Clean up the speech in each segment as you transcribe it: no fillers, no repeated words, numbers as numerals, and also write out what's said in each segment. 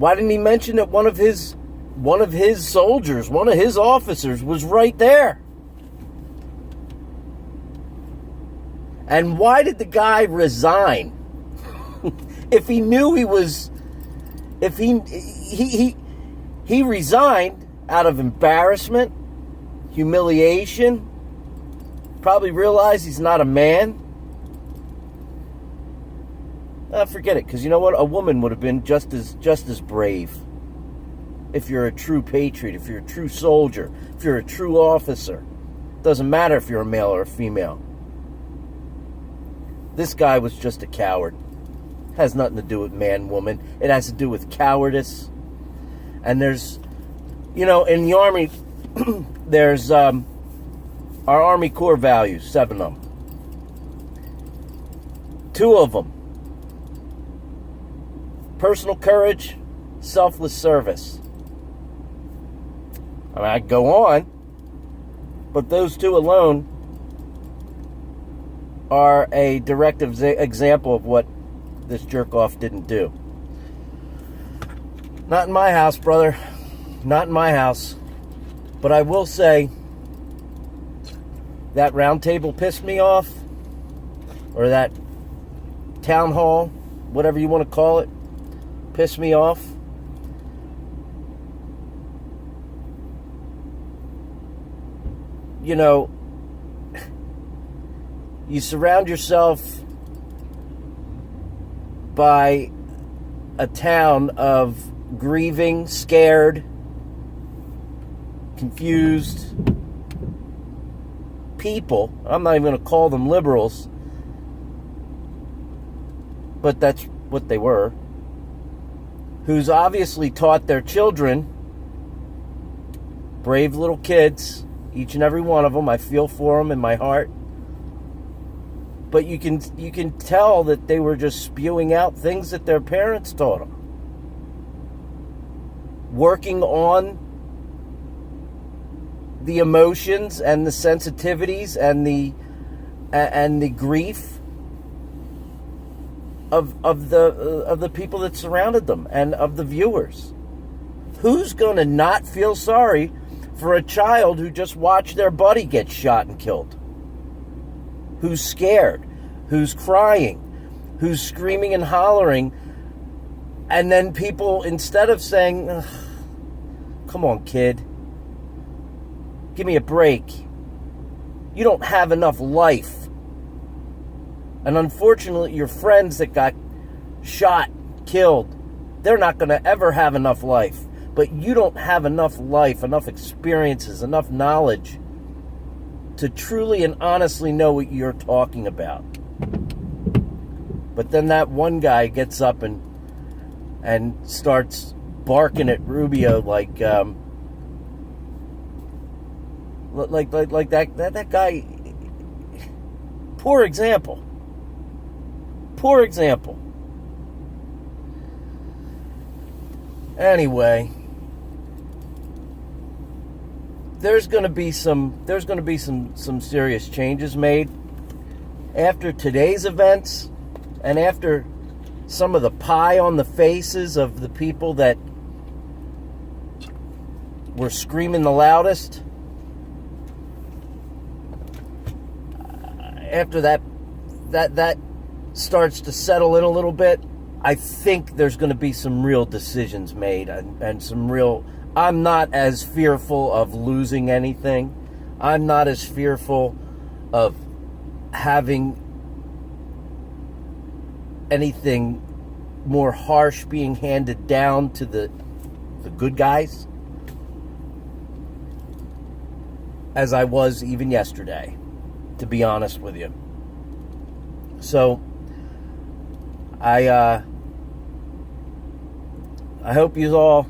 Why didn't he mention that one of his soldiers, one of his officers was right there? And why did the guy resign? If he knew he was, if he resigned out of embarrassment, humiliation, probably realized he's not a man. Forget it, because you know what? A woman would have been just as brave. If you're a true patriot, if you're a true soldier, if you're a true officer. Doesn't matter if you're a male or a female. This guy was just a coward. Has nothing to do with man, woman. It has to do with cowardice. And there's, in the Army, there's our Army core values, 7 of them. 2 of them: personal courage, selfless service. I mean, I go on, but those 2 alone are a direct example of what this jerk-off didn't do. Not in my house, brother. Not in my house. But I will say that round table pissed me off, or that town hall, whatever you want to call it, pissed me off. You surround yourself by a town of grieving, scared, confused people. I'm not even going to call them liberals, but that's what they were. Who's obviously taught their children, brave little kids, each and every one of them. I feel for them in my heart. But you can tell that they were just spewing out things that their parents taught them. Working on the emotions and the sensitivities and the grief of the people that surrounded them and of the viewers. Who's going to not feel sorry for a child who just watched their buddy get shot and killed? Who's scared, who's crying, who's screaming and hollering, and then people, instead of saying, come on, kid, give me a break. You don't have enough life. And unfortunately, your friends that got shot, killed, they're not going to ever have enough life. But you don't have enough life, enough experiences, enough knowledge to truly and honestly know what you're talking about. But then that one guy gets up and starts barking at Rubio like that guy. Poor example. Poor example. Anyway, there's going to be some serious changes made after today's events, and after some of the pie on the faces of the people that were screaming the loudest. After that starts to settle in a little bit, I think there's going to be some real decisions made and some real... I'm not as fearful of losing anything. I'm not as fearful of having anything more harsh being handed down to the good guys as I was even yesterday, to be honest with you. So I hope you all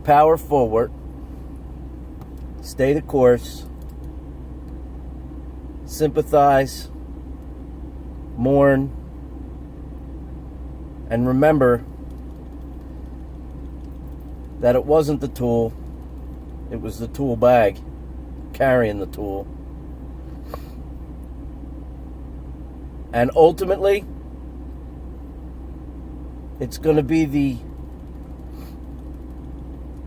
power forward, stay the course, sympathize, mourn, and remember that it wasn't the tool, it was the tool bag carrying the tool. And ultimately, It's going to be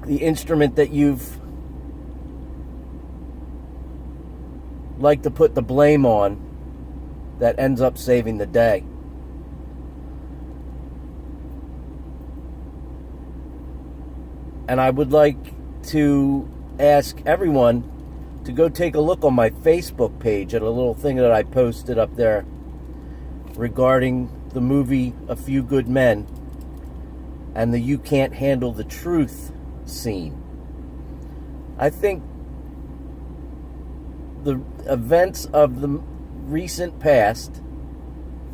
the instrument that you've like to put the blame on that ends up saving the day. And I would like to ask everyone to go take a look on my Facebook page at a little thing that I posted up there regarding the movie A Few Good Men and the "You Can't Handle the Truth" scene. I think the events of the recent past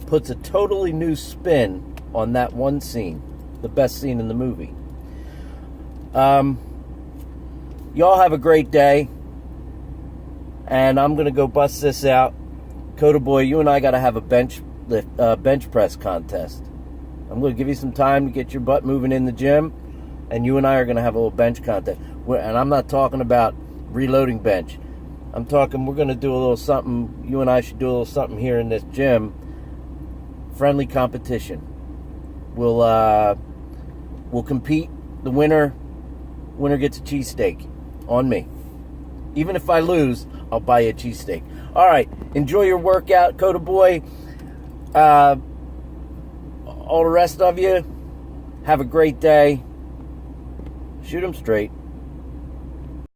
puts a totally new spin on that one scene, the best scene in the movie. Y'all have a great day, and I'm gonna go bust this out. Coda Boy, you and I gotta have a bench press contest. I'm gonna give you some time to get your butt moving in the gym, and you and I are gonna have a little bench contest. And I'm not talking about reloading bench. I'm talking we're gonna do a little something. You and I should do a little something here in this gym. Friendly competition. We'll compete. The winner gets a cheesesteak on me. Even if I lose, I'll buy you a cheesesteak. All right, enjoy your workout, Coda Boy. All the rest of you, have a great day. Shoot 'em straight.